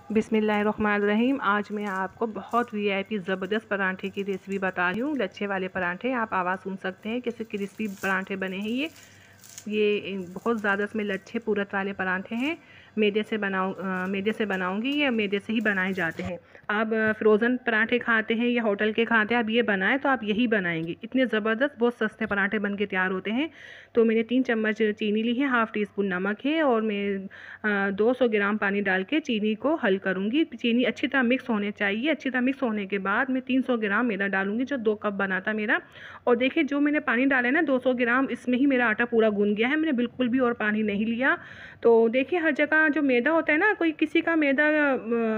बिस्मिल्लाहिर्रहमानिर्रहीम। आज मैं आपको बहुत वीआईपी ज़बरदस्त पराठे की रेसिपी बता रही हूँ। लच्छे वाले पराठे, आप आवाज़ सुन सकते हैं कैसे क्रिस्पी पराठे बने हैं ये बहुत ज़्यादा इसमें लच्छे पूरत वाले पराठे हैं। मैदे से बनाऊंगी, ये मैदे से ही बनाए जाते हैं। आप फ्रोज़न पराठे खाते हैं या होटल के खाते हैं, आप ये बनाएं तो आप यही बनाएंगे। इतने ज़बरदस्त बहुत सस्ते पराठे बन के तैयार होते हैं। तो मैंने 3 चम्मच चीनी ली है, हाफ़ टी स्पून नमक है और मैं 200 ग्राम पानी डाल के चीनी को हल करूँगी। चीनी अच्छी तरह मिक्स होने चाहिए। अच्छी तरह मिक्स होने के बाद मैं 300 ग्राम मैदा डालूँगी, जो 2 कप बना था मेरा। और देखिए जो मैंने पानी डाला है ना 200 ग्राम, इसमें ही मेरा आटा पूरा गूँध गया है। मैंने बिल्कुल भी और पानी नहीं लिया। तो देखिए हर जगह जो मैदा होता है ना, कोई किसी का मैदा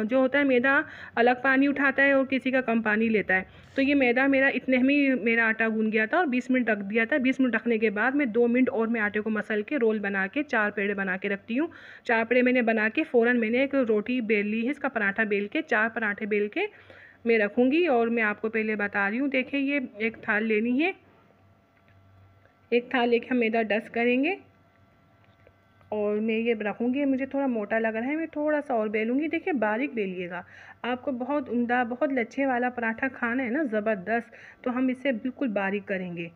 जो होता है मैदा अलग पानी उठाता है और किसी का कम पानी लेता है। तो ये मैदा मेरा इतने में ही मेरा आटा गूँध गया था और 20 मिनट रख दिया था। 20 मिनट रखने के बाद मैं 2 मिनट और मैं आटे को मसल के रोल बना के 4 पेड़े बना के रखती हूँ। 4 पेड़े मैंने बना के फ़ौरन मैंने एक रोटी बेल ली है, इसका पराठा बेल के 4 पराठे बेल के मैं रखूँगी। और मैं आपको पहले बता रही हूँ, देखिए ये एक थाल लेनी है। एक थाल लेके हम मैदा डस्ट करेंगे और मैं ये रखूँगी। मुझे थोड़ा मोटा लग रहा है, मैं थोड़ा सा और बेलूँगी। देखिए बारीक बेलिएगा। आपको बहुत उम्दा बहुत लच्छे वाला पराठा खाना है ना ज़बरदस्त, तो हम इसे बिल्कुल बारीक करेंगे।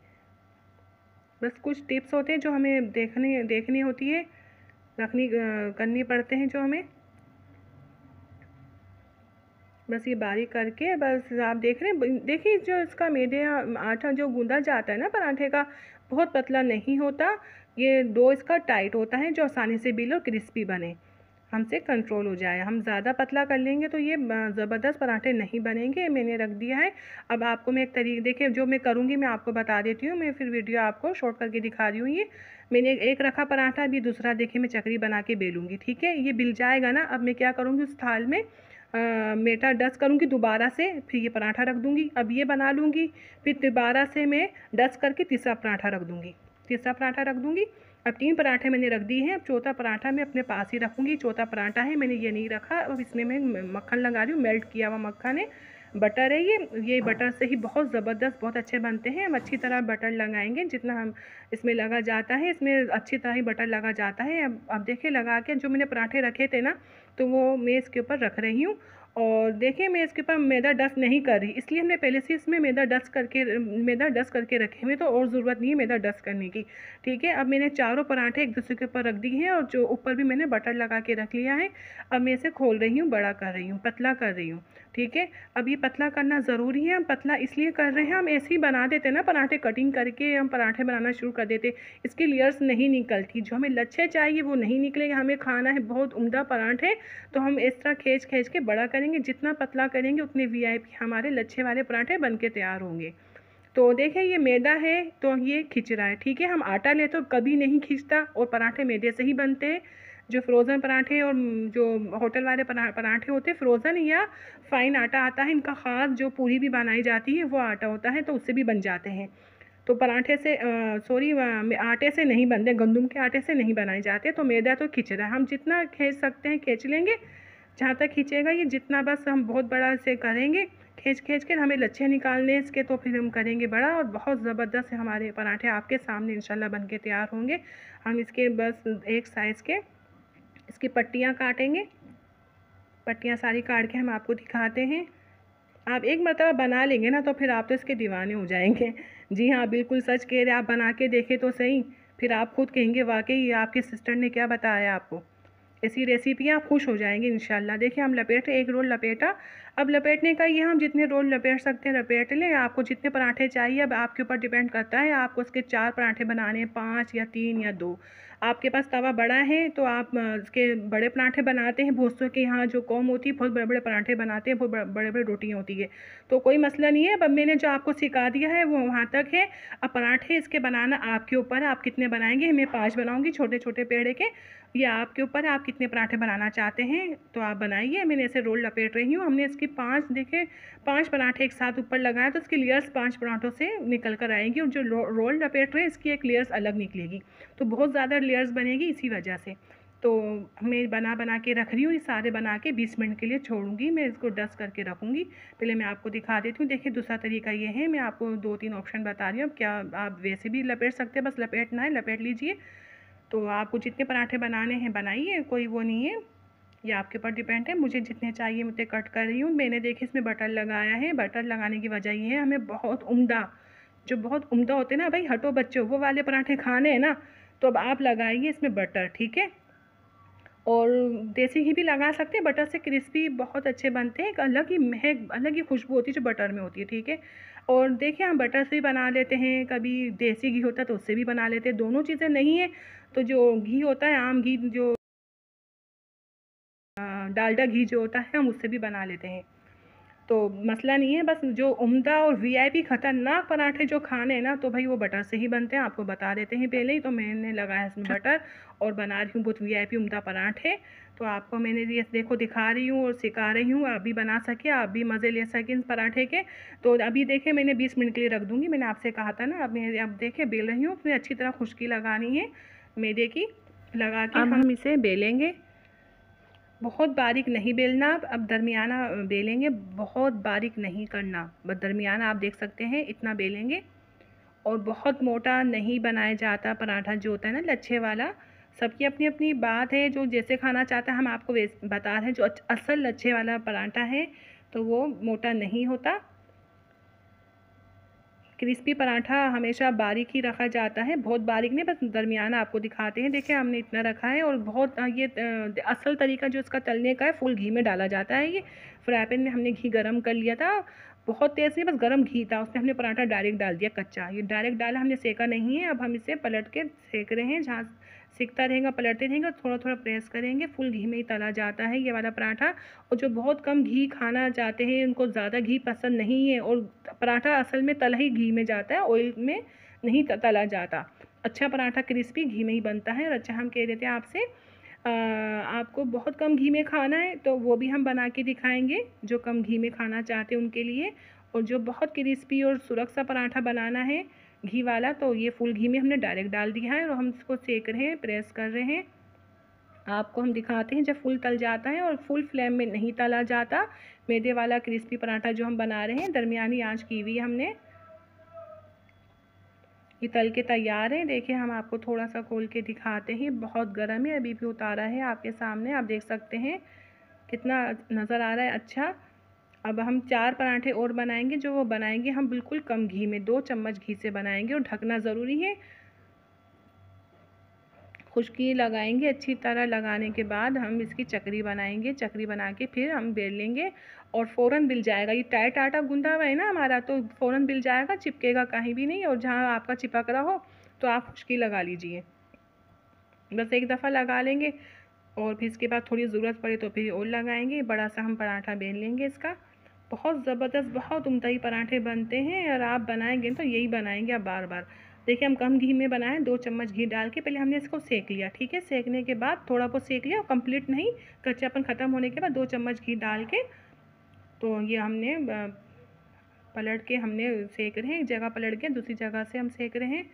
बस कुछ टिप्स होते हैं जो हमें देखनी होती है, करनी पड़ते हैं जो हमें। बस ये बारीक करके बस आप देख रहे हैं। देखिए जो इसका मैदे आटा जो गूंदा जाता है ना पराठे का, बहुत पतला नहीं होता। ये डो इसका टाइट होता है जो आसानी से बिल और क्रिस्पी बने, हमसे कंट्रोल हो जाए। हम ज़्यादा पतला कर लेंगे तो ये ज़बरदस्त पराठे नहीं बनेंगे। मैंने रख दिया है। अब आपको मैं एक तरीके देखिए जो मैं करूँगी मैं आपको बता देती हूँ। मैं फिर वीडियो आपको शॉर्ट करके दिखा रही हूँ। ये मैंने एक रखा पराठा, अभी दूसरा देखिए मैं चकरी बना के बेलूँगी। ठीक है, ये बिल जाएगा ना। अब मैं क्या करूँगी, उस थाल में मैदा डस्ट करूँगी दोबारा से, फिर ये पराठा रख दूँगी। अब ये बना लूँगी, फिर दोबारा से मैं डस्ट करके तीसरा पराठा रख दूँगी। अब 3 पराठे मैंने रख दिए हैं। अब चौथा पराठा मैं अपने पास ही रखूँगी। चौथा पराठा है, मैंने ये नहीं रखा। अब इसमें मैं मक्खन लगा रही हूँ, मेल्ट किया हुआ मक्खन है, बटर है। ये बटर से ही बहुत ज़बरदस्त बहुत अच्छे बनते हैं। हम अच्छी तरह बटर लगाएंगे, जितना हम इसमें लगा जाता है, इसमें अच्छी तरह ही बटर लगा जाता है। अब देखिए लगा के जो मैंने पराठे रखे थे ना, तो वो मैं इसके ऊपर रख रही हूँ। और देखिए मैं इसके ऊपर मैदा डस्ट नहीं कर रही, इसलिए हमने पहले से इसमें मैदा डस्ट करके रखे हुए, तो और ज़रूरत नहीं है मैदा डस्ट करने की। ठीक है, अब मैंने चारों पराठे एक दूसरे के ऊपर रख दिए हैं और जो ऊपर भी मैंने बटर लगा के रख लिया है। अब मैं इसे खोल रही हूँ, बड़ा कर रही हूँ, पतला कर रही हूँ। ठीक है, अब ये पतला करना ज़रूरी है। हम पतला इसलिए कर रहे हैं, हम ऐसे ही बना देते ना पराठे, कटिंग करके हम पराठे बनाना शुरू कर देते, इसकी लेयर्स नहीं निकलती। जो हमें लच्छे चाहिए वो नहीं निकलेगा। हमें खाना है बहुत उम्दा पराठे, तो हम इस तरह खींच खींच के बड़ा करेंगे। जितना पतला करेंगे उतने वीआईपी हमारे लच्छे वाले पराठे बन के तैयार होंगे। तो देखिए ये मैदा है तो ये खिंच रहा है। ठीक है, हम आटा ले तो कभी नहीं खिंचता, और पराठे मैदे से ही बनते हैं। जो फ्रोज़न पराठे और जो होटल वाले पराठे होते हैं फ्रोज़न या फ़ाइन आटा आता है, इनका ख़ास जो पूरी भी बनाई जाती है वो आटा होता है, तो उससे भी बन जाते हैं। तो पराठे से आटे से नहीं बनते, गंदम के आटे से नहीं बनाए जाते। तो मैदा तो खिंच रहा है, हम जितना खींच सकते हैं खींच लेंगे, जहाँ तक खींचेगा ये जितना, बस हम बहुत बड़ा से करेंगे खींच खींच के। हमें लच्छे निकालने इसके, तो फिर हम करेंगे बड़ा, और बहुत ज़बरदस्त हमारे पराठे आपके सामने इंशाल्लाह बन के तैयार होंगे। हम इसके बस एक साइज़ के इसकी पट्टियाँ काटेंगे। पट्टियाँ सारी काट के हम आपको दिखाते हैं। आप एक मरतबा बना लेंगे ना तो फिर आप तो इसके दीवाने हो जाएंगे। जी हाँ, बिल्कुल सच कह रहे हैं। आप बना के देखें तो सही, फिर आप खुद कहेंगे वाकई आपके सिस्टर ने क्या बताया आपको। ऐसी रेसिपी आप खुश हो जाएंगे इंशाल्लाह। देखिए हम एक रोल लपेटा। अब लपेटने का ये, हम जितने रोल लपेट सकते हैं लपेट लें। आपको जितने पराठे चाहिए अब आपके ऊपर डिपेंड करता है, आपको उसके 4 पराठे बनाने हैं, 5 या 3 या 2। आपके पास तवा बड़ा है तो आप उसके बड़े पराठे बनाते हैं। बहुत के यहाँ जो कौम होती है बहुत बड़े बड़े पराठे बनाते हैं, बहुत बड़े बड़े रोटियाँ होती है, तो कोई मसला नहीं है। अब मैंने जो आपको सिखा दिया है वो वहाँ तक है। अब पराठे इसके बनाना आपके ऊपर है, आप कितने बनाएंगे। मैं 5 बनाऊँगी छोटे छोटे पेड़े के। ये आपके ऊपर है, आप कितने पराठे बनाना चाहते हैं तो आप बनाइए। मैंने ऐसे रोल लपेट रही हूँ। हमने इसकी 5 देखे 5 पराठे एक साथ ऊपर लगाए, तो इसकी लेयर्स 5 पराठों से निकल कर आएंगी, और जो रोल लपेट रहे हैं इसकी एक लेयर्स अलग निकलेगी, तो बहुत ज़्यादा लेयर्स बनेगी इसी वजह से। तो मैं बना के रख रही हूँ। ये सारे बना के 20 मिनट के लिए छोड़ूंगी, मैं इसको डस्ट करके रखूँगी। पहले मैं आपको दिखा देती हूँ। देखिए दूसरा तरीका ये है, मैं आपको 2-3 ऑप्शन बता रही हूँ। अब क्या आप वैसे भी लपेट सकते हैं, बस लपेटना है लपेट लीजिए। तो आपको जितने पराठे बनाने हैं बनाइए, कोई वो नहीं है। ये आपके ऊपर डिपेंड है, मुझे जितने चाहिए मैं उतने कट कर रही हूँ। मैंने देखिए इसमें बटर लगाया है। बटर लगाने की वजह ये है, हमें बहुत उम्दा, जो बहुत उम्दा होते हैं ना भाई, हटो बच्चों, वो वाले पराठे खाने हैं ना, तो अब आप लगाइए इसमें बटर, ठीक है। और देसी घी भी लगा सकते हैं, बटर से क्रिस्पी बहुत अच्छे बनते हैं, एक अलग ही महक, अलग ही खुशबू होती है जो बटर में होती है, ठीक है। और देखिए हम बटर से भी बना लेते हैं, कभी देसी घी होता है तो उससे भी बना लेते हैं, दोनों चीज़ें नहीं है तो जो घी होता है, आम घी, जो डालडा घी जो होता है, हम उससे भी बना लेते हैं, तो मसला नहीं है। बस जो उम्दा और वीआईपी खतरनाक पराठे जो खाने हैं ना, तो भाई वो बटर से ही बनते हैं, आपको बता देते हैं पहले ही। तो मैंने लगाया इसमें बटर और बना रही हूँ बहुत वीआईपी उम्दा पराठे। तो आपको मैंने ये देखो दिखा रही हूँ और सिखा रही हूँ, आप भी बना सके, आप भी मज़े ले सकें इस पराठे के। तो अभी देखिए मैंने 20 मिनट के लिए रख दूँगी, मैंने आपसे कहा था ना। अब देखिए बेल रही हूँ, फिर अच्छी तरह खुश्की लगानी है मैदे की, लगा के अब हम इसे बेलेंगे। बहुत बारीक नहीं बेलना, अब दरमियाना बेलेंगे, बहुत बारीक नहीं करना, बस दरमियाना, आप देख सकते हैं इतना बेलेंगे। और बहुत मोटा नहीं बनाया जाता पराठा जो होता है ना लच्छे वाला, सबकी अपनी अपनी बात है, जो जैसे खाना चाहता है, हम आपको बता रहे हैं जो असल लच्छे वाला पराठा है तो वो मोटा नहीं होता। क्रिस्पी पराठा हमेशा बारीक ही रखा जाता है, बहुत बारीक नहीं, बस दरमियाना आपको दिखाते हैं। देखिए हमने इतना रखा है। और बहुत ये असल तरीका जो इसका तलने का है, फुल घी में डाला जाता है। ये फ्राई पैन में हमने घी गरम कर लिया था, बहुत तेज़ नहीं, बस गरम घी था, उसमें हमने पराठा डायरेक्ट डाल दिया कच्चा, ये डायरेक्ट डाला, हमने सेका नहीं है। अब हम इसे पलट के सेक रहे हैं, जहाँ सिकता रहेगा पलटते रहेंगे, थोड़ा थोड़ा प्रेस करेंगे, फुल घी में ही तला जाता है ये वाला पराठा। और जो बहुत कम घी खाना चाहते हैं, उनको ज़्यादा घी पसंद नहीं है, और पराठा असल में तला ही घी में जाता है, ऑयल में नहीं तला जाता। अच्छा पराठा क्रिस्पी घी में ही बनता है। और अच्छा हम कह देते हैं आपसे, आपको बहुत कम घी में खाना है तो वो भी हम बना के दिखाएंगे, जो कम घी में खाना चाहते हैं उनके लिए। और जो बहुत क्रिस्पी और सुरक्षा पराठा बनाना है घी वाला, तो ये फुल घी में हमने डायरेक्ट डाल दिया है और हम इसको सेक रहे हैं, प्रेस कर रहे हैं। आपको हम दिखाते हैं जब फुल तल जाता है और फुल फ्लेम में नहीं तला जाता। मैदे वाला क्रिस्पी पराठा जो हम बना रहे हैं, दरमियानी आंच की हुई है हमने, ये तल के तैयार है। देखिए हम आपको थोड़ा सा खोल के दिखाते हैं, बहुत गर्म है, अभी भी उतारा है आपके सामने, आप देख सकते हैं कितना नज़र आ रहा है अच्छा। अब हम 4 पराठे और बनाएंगे, जो वो बनाएंगे हम बिल्कुल कम घी में, 2 चम्मच घी से बनाएंगे, और ढकना ज़रूरी है। खुश्की लगाएंगे, अच्छी तरह लगाने के बाद हम इसकी चकरी बनाएंगे, चकरी बना के फिर हम बेल लेंगे और फ़ौरन बिल जाएगा। ये टाइट आटा गूंदा हुआ है ना हमारा, तो फ़ौरन बिल जाएगा, चिपकेगा कहीं भी नहीं। और जहाँ आपका चिपक रहा हो तो आप खुश्की लगा लीजिए, बस एक दफ़ा लगा लेंगे और फिर इसके बाद थोड़ी ज़रूरत पड़े तो फिर और लगाएंगे। बड़ा सा हम पराठा बेल लेंगे इसका, बहुत ज़बरदस्त, बहुत उम्दा पराठे बनते हैं। और आप बनाएंगे तो यही बनाएंगे आप बार बार। देखिए हम कम घी में बनाएं, 2 चम्मच घी डाल के पहले हमने इसको सेक लिया, ठीक है। सेकने के बाद थोड़ा बहुत सेक लिया, कंप्लीट नहीं, कच्चापन ख़त्म होने के बाद 2 चम्मच घी डाल के, तो ये हमने पलट के हमने सेक रहे हैं, एक जगह पलट के दूसरी जगह से हम सेक रहे हैं।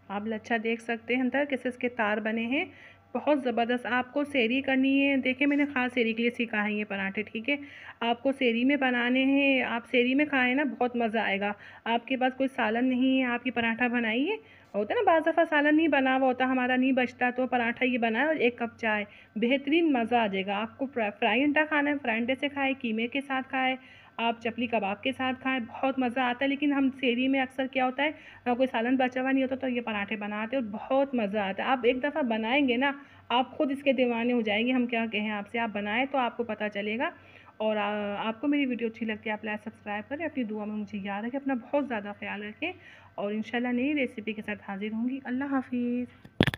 आप लच्छा देख सकते हैं अंदर कैसे इसके तार बने हैं, बहुत ज़बरदस्त। आपको सेरी करनी है, देखिए मैंने ख़ास सेरी के लिए सीखा है ये पराठे, ठीक है। आपको सेरी में बनाने हैं, आप सेरी में खाएं ना, बहुत मज़ा आएगा। आपके पास कोई सालन नहीं है, आप ये पराठा बनाइए, होता है ना बाज़ दफ़ा सालन नहीं बना हुआ होता, हमारा नहीं बचता, तो पराठा ये बनाए और 1 कप चाय, बेहतरीन मज़ा आ जाएगा। आपको फ्राई अंडा खाना है, फ्राई अंडे से खाएँ, कीमे के साथ खाएँ, आप चपली कबाब के साथ खाएँ, बहुत मज़ा आता है। लेकिन हम सेरी में अक्सर क्या होता है, कोई सालन बचा हुआ नहीं होता, तो ये पराठे बनाते हैं और बहुत मज़ा आता है। आप एक दफ़ा बनाएंगे ना, आप खुद इसके दीवाने हो जाएंगे, हम क्या कहें आपसे, आप बनाएं तो आपको पता चलेगा। और आपको मेरी वीडियो अच्छी लगती है, आप लाइक सब्सक्राइब करें, अपनी दुआ में मुझे याद रखें, अपना बहुत ज़्यादा ख्याल रखें। और इंशाल्लाह नई रेसिपी के साथ हाजिर होंगी। अल्लाह हाफिज़।